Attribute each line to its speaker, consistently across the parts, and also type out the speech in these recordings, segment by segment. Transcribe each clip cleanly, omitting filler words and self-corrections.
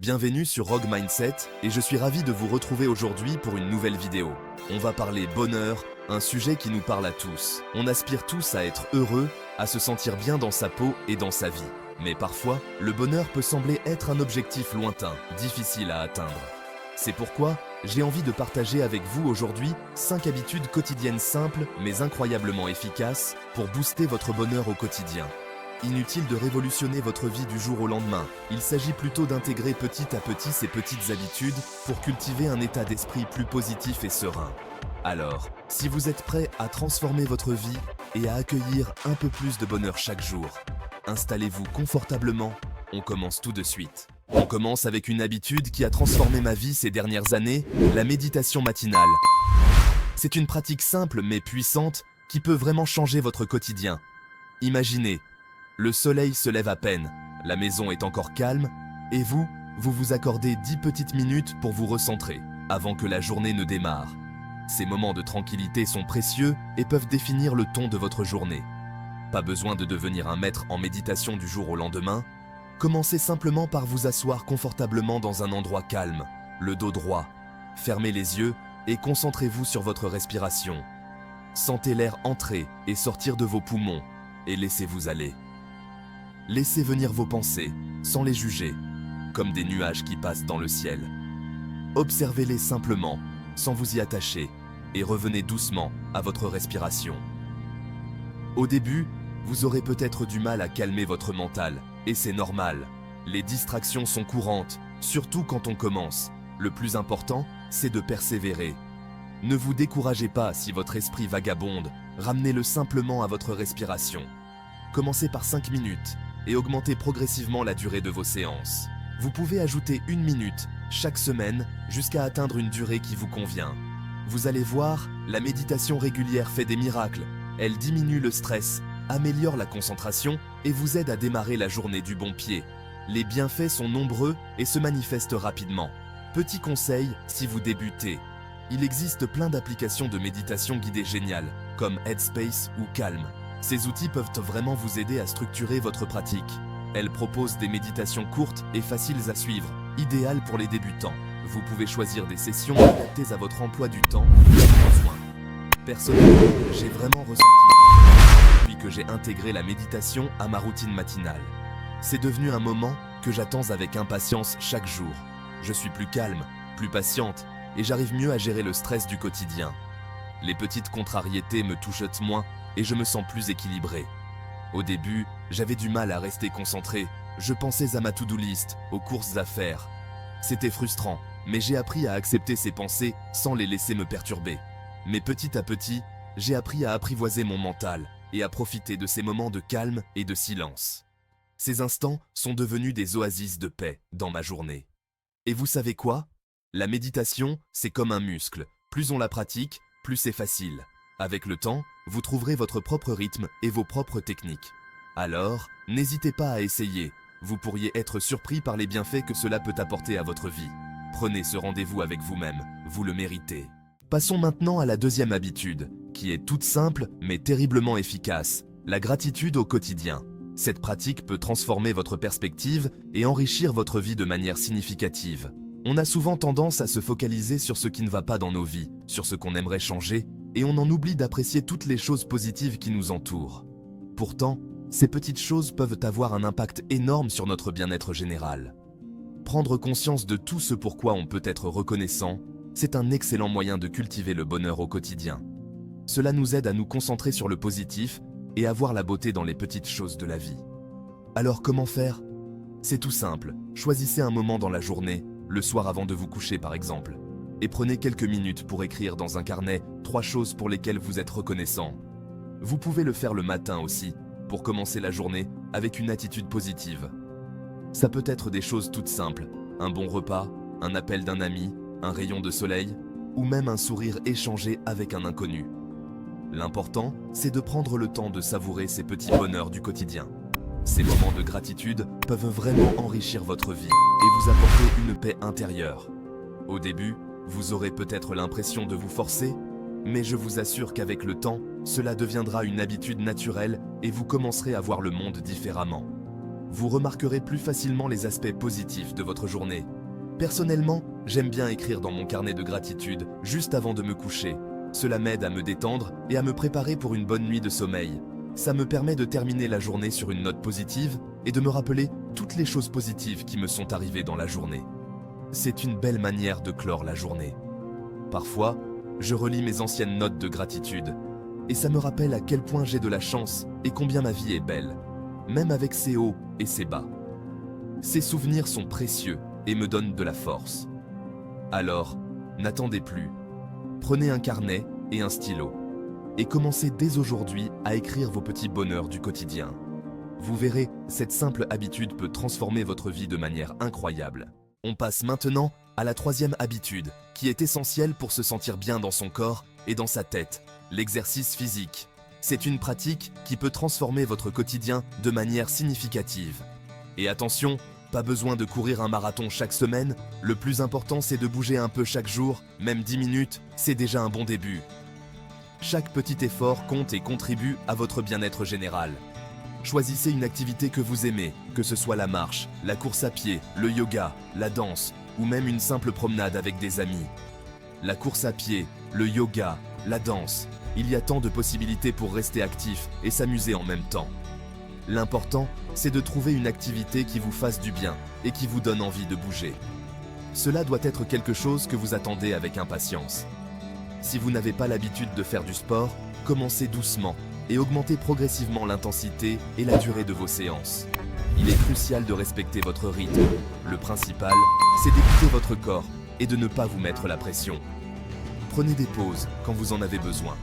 Speaker 1: Bienvenue sur Rogue Mindset et je suis ravi de vous retrouver aujourd'hui pour une nouvelle vidéo. On va parler bonheur, un sujet qui nous parle à tous. On aspire tous à être heureux, à se sentir bien dans sa peau et dans sa vie. Mais parfois, le bonheur peut sembler être un objectif lointain, difficile à atteindre. C'est pourquoi j'ai envie de partager avec vous aujourd'hui 5 habitudes quotidiennes simples mais incroyablement efficaces pour booster votre bonheur au quotidien. Inutile de révolutionner votre vie du jour au lendemain, il s'agit plutôt d'intégrer petit à petit ces petites habitudes pour cultiver un état d'esprit plus positif et serein. Alors, si vous êtes prêt à transformer votre vie et à accueillir un peu plus de bonheur chaque jour, installez-vous confortablement, on commence tout de suite. On commence avec une habitude qui a transformé ma vie ces dernières années, la méditation matinale. C'est une pratique simple mais puissante qui peut vraiment changer votre quotidien. Imaginez, le soleil se lève à peine, la maison est encore calme, et vous vous accordez 10 petites minutes pour vous recentrer, avant que la journée ne démarre. Ces moments de tranquillité sont précieux et peuvent définir le ton de votre journée. Pas besoin de devenir un maître en méditation du jour au lendemain. Commencez simplement par vous asseoir confortablement dans un endroit calme, le dos droit. Fermez les yeux et concentrez-vous sur votre respiration. Sentez l'air entrer et sortir de vos poumons, et laissez-vous aller. Laissez venir vos pensées, sans les juger, comme des nuages qui passent dans le ciel. Observez-les simplement, sans vous y attacher, et revenez doucement à votre respiration. Au début, vous aurez peut-être du mal à calmer votre mental, et c'est normal. Les distractions sont courantes, surtout quand on commence. Le plus important, c'est de persévérer. Ne vous découragez pas si votre esprit vagabonde, ramenez-le simplement à votre respiration. Commencez par 5 minutes et augmentez progressivement la durée de vos séances. Vous pouvez ajouter 1 minute chaque semaine jusqu'à atteindre une durée qui vous convient. Vous allez voir, la méditation régulière fait des miracles. Elle diminue le stress, améliore la concentration et vous aide à démarrer la journée du bon pied. Les bienfaits sont nombreux et se manifestent rapidement. Petit conseil si vous débutez. Il existe plein d'applications de méditation guidée géniales, comme Headspace ou Calm. Ces outils peuvent vraiment vous aider à structurer votre pratique. Elles proposent des méditations courtes et faciles à suivre, idéales pour les débutants. Vous pouvez choisir des sessions adaptées à votre emploi du temps et à vos besoins. Personnellement, j'ai vraiment ressenti depuis que j'ai intégré la méditation à ma routine matinale. C'est devenu un moment que j'attends avec impatience chaque jour. Je suis plus calme, plus patiente et j'arrive mieux à gérer le stress du quotidien. Les petites contrariétés me touchent moins et je me sens plus équilibré. Au début, j'avais du mal à rester concentré. Je pensais à ma to-do list, aux courses à faire. C'était frustrant, mais j'ai appris à accepter ces pensées sans les laisser me perturber. Mais petit à petit, j'ai appris à apprivoiser mon mental et à profiter de ces moments de calme et de silence. Ces instants sont devenus des oasis de paix dans ma journée. Et vous savez quoi? La méditation, c'est comme un muscle. Plus on la pratique, plus c'est facile. Avec le temps, vous trouverez votre propre rythme et vos propres techniques. Alors, n'hésitez pas à essayer. Vous pourriez être surpris par les bienfaits que cela peut apporter à votre vie. Prenez ce rendez-vous avec vous-même, vous le méritez. Passons maintenant à la deuxième habitude, qui est toute simple mais terriblement efficace, la gratitude au quotidien. Cette pratique peut transformer votre perspective et enrichir votre vie de manière significative. On a souvent tendance à se focaliser sur ce qui ne va pas dans nos vies, sur ce qu'on aimerait changer, et on en oublie d'apprécier toutes les choses positives qui nous entourent. Pourtant, ces petites choses peuvent avoir un impact énorme sur notre bien-être général. Prendre conscience de tout ce pourquoi on peut être reconnaissant, c'est un excellent moyen de cultiver le bonheur au quotidien. Cela nous aide à nous concentrer sur le positif et à voir la beauté dans les petites choses de la vie. Alors comment faire? C'est tout simple, choisissez un moment dans la journée, le soir avant de vous coucher par exemple, et prenez quelques minutes pour écrire dans un carnet 3 choses pour lesquelles vous êtes reconnaissant. Vous pouvez le faire le matin aussi, pour commencer la journée avec une attitude positive. Ça peut être des choses toutes simples, un bon repas, un appel d'un ami, un rayon de soleil, ou même un sourire échangé avec un inconnu. L'important, c'est de prendre le temps de savourer ces petits bonheurs du quotidien. Ces moments de gratitude peuvent vraiment enrichir votre vie et vous apporter une paix intérieure. Au début, vous aurez peut-être l'impression de vous forcer, mais je vous assure qu'avec le temps, cela deviendra une habitude naturelle et vous commencerez à voir le monde différemment. vous remarquerez plus facilement les aspects positifs de votre journée. Personnellement, j'aime bien écrire dans mon carnet de gratitude juste avant de me coucher. Cela m'aide à me détendre et à me préparer pour une bonne nuit de sommeil. Ça me permet de terminer la journée sur une note positive et de me rappeler toutes les choses positives qui me sont arrivées dans la journée. C'est une belle manière de clore la journée. Parfois, je relis mes anciennes notes de gratitude et ça me rappelle à quel point j'ai de la chance et combien ma vie est belle, même avec ses hauts et ses bas. Ces souvenirs sont précieux et me donnent de la force. Alors, n'attendez plus. Prenez un carnet et un stylo et commencez dès aujourd'hui à écrire vos petits bonheurs du quotidien. Vous verrez, cette simple habitude peut transformer votre vie de manière incroyable. On passe maintenant à la troisième habitude, qui est essentielle pour se sentir bien dans son corps et dans sa tête, l'exercice physique. C'est une pratique qui peut transformer votre quotidien de manière significative. Et attention, pas besoin de courir un marathon chaque semaine, le plus important c'est de bouger un peu chaque jour, même 10 minutes, c'est déjà un bon début. Chaque petit effort compte et contribue à votre bien-être général. Choisissez une activité que vous aimez, que ce soit la marche, la course à pied, le yoga, la danse ou même une simple promenade avec des amis. La course à pied, le yoga, la danse, il y a tant de possibilités pour rester actif et s'amuser en même temps. L'important, c'est de trouver une activité qui vous fasse du bien et qui vous donne envie de bouger. Cela doit être quelque chose que vous attendez avec impatience. Si vous n'avez pas l'habitude de faire du sport, commencez doucement et augmentez progressivement l'intensité et la durée de vos séances. Il est crucial de respecter votre rythme. Le principal, c'est d'écouter votre corps et de ne pas vous mettre la pression. Prenez des pauses quand vous en avez besoin.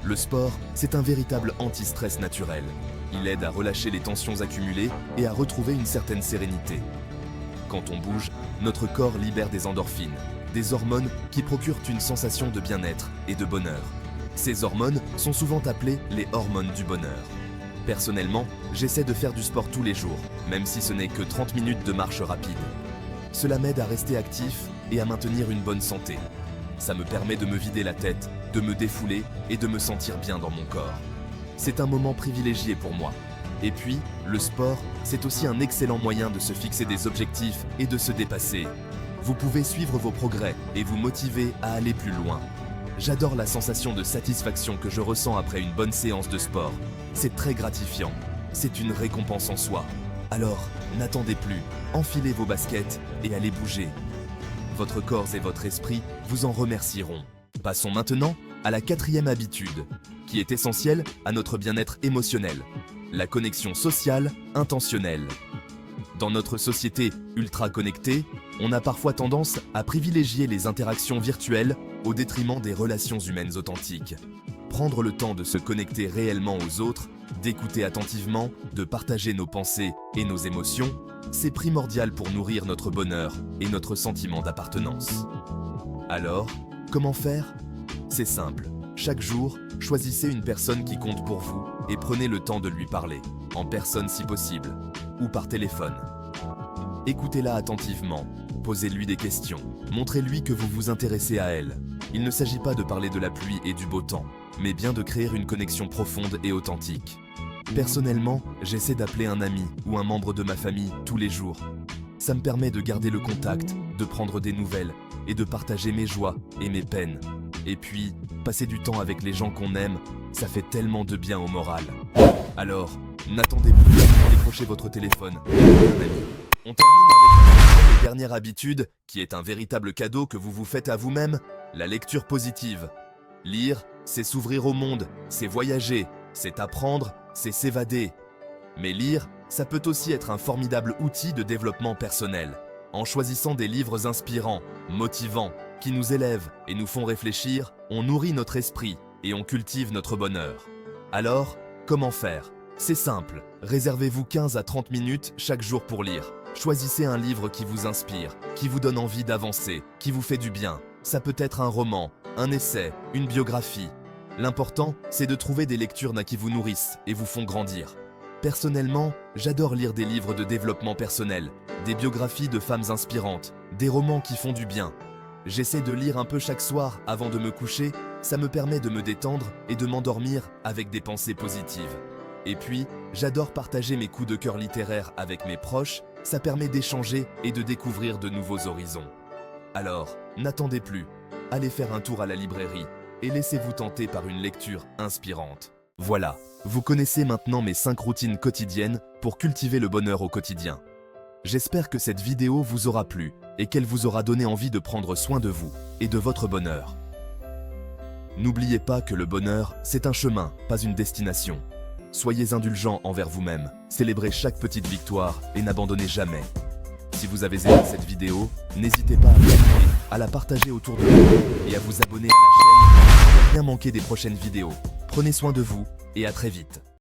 Speaker 1: Le sport, c'est un véritable anti-stress naturel. Il aide à relâcher les tensions accumulées et à retrouver une certaine sérénité. Quand on bouge, notre corps libère des endorphines, des hormones qui procurent une sensation de bien-être et de bonheur. Ces hormones sont souvent appelées les hormones du bonheur. Personnellement, j'essaie de faire du sport tous les jours, même si ce n'est que 30 minutes de marche rapide. Cela m'aide à rester actif et à maintenir une bonne santé. Ça me permet de me vider la tête, de me défouler et de me sentir bien dans mon corps. C'est un moment privilégié pour moi. Et puis, le sport, c'est aussi un excellent moyen de se fixer des objectifs et de se dépasser. Vous pouvez suivre vos progrès et vous motiver à aller plus loin. J'adore la sensation de satisfaction que je ressens après une bonne séance de sport. C'est très gratifiant. C'est une récompense en soi. Alors, n'attendez plus, enfilez vos baskets et allez bouger. Votre corps et votre esprit vous en remercieront. Passons maintenant à la quatrième habitude, qui est essentielle à notre bien-être émotionnel, la connexion sociale intentionnelle. Dans notre société ultra connectée, on a parfois tendance à privilégier les interactions virtuelles au détriment des relations humaines authentiques. Prendre le temps de se connecter réellement aux autres, d'écouter attentivement, de partager nos pensées et nos émotions, c'est primordial pour nourrir notre bonheur et notre sentiment d'appartenance. Alors, comment faire ? C'est simple. Chaque jour, choisissez une personne qui compte pour vous et prenez le temps de lui parler, en personne si possible, ou par téléphone. Écoutez-la attentivement, posez-lui des questions, montrez-lui que vous vous intéressez à elle. Il ne s'agit pas de parler de la pluie et du beau temps, mais bien de créer une connexion profonde et authentique. Personnellement, j'essaie d'appeler un ami ou un membre de ma famille tous les jours. Ça me permet de garder le contact, de prendre des nouvelles et de partager mes joies et mes peines. Et puis, passer du temps avec les gens qu'on aime, ça fait tellement de bien au moral. Alors, n'attendez plus à décrocher votre téléphone. On termine avec la dernière habitude, qui est un véritable cadeau que vous vous faites à vous-même, la lecture positive. Lire, c'est s'ouvrir au monde, c'est voyager, c'est apprendre, c'est s'évader. Mais lire, ça peut aussi être un formidable outil de développement personnel. En choisissant des livres inspirants, motivants, qui nous élèvent et nous font réfléchir, on nourrit notre esprit et on cultive notre bonheur. Alors, comment faire ? C'est simple, réservez-vous 15 à 30 minutes chaque jour pour lire. Choisissez un livre qui vous inspire, qui vous donne envie d'avancer, qui vous fait du bien. Ça peut être un roman, un essai, une biographie. L'important, c'est de trouver des lectures qui vous nourrissent et vous font grandir. Personnellement, j'adore lire des livres de développement personnel, des biographies de femmes inspirantes, des romans qui font du bien. J'essaie de lire un peu chaque soir avant de me coucher, ça me permet de me détendre et de m'endormir avec des pensées positives. Et puis, j'adore partager mes coups de cœur littéraires avec mes proches, ça permet d'échanger et de découvrir de nouveaux horizons. Alors, n'attendez plus, allez faire un tour à la librairie et laissez-vous tenter par une lecture inspirante. Voilà, vous connaissez maintenant mes 5 routines quotidiennes pour cultiver le bonheur au quotidien. J'espère que cette vidéo vous aura plu et qu'elle vous aura donné envie de prendre soin de vous et de votre bonheur. N'oubliez pas que le bonheur, c'est un chemin, pas une destination. Soyez indulgents envers vous-même, célébrez chaque petite victoire et n'abandonnez jamais. Si vous avez aimé cette vidéo, n'hésitez pas à liker, à la partager autour de vous et à vous abonner à la chaîne pour ne rien manquer des prochaines vidéos. Prenez soin de vous et à très vite.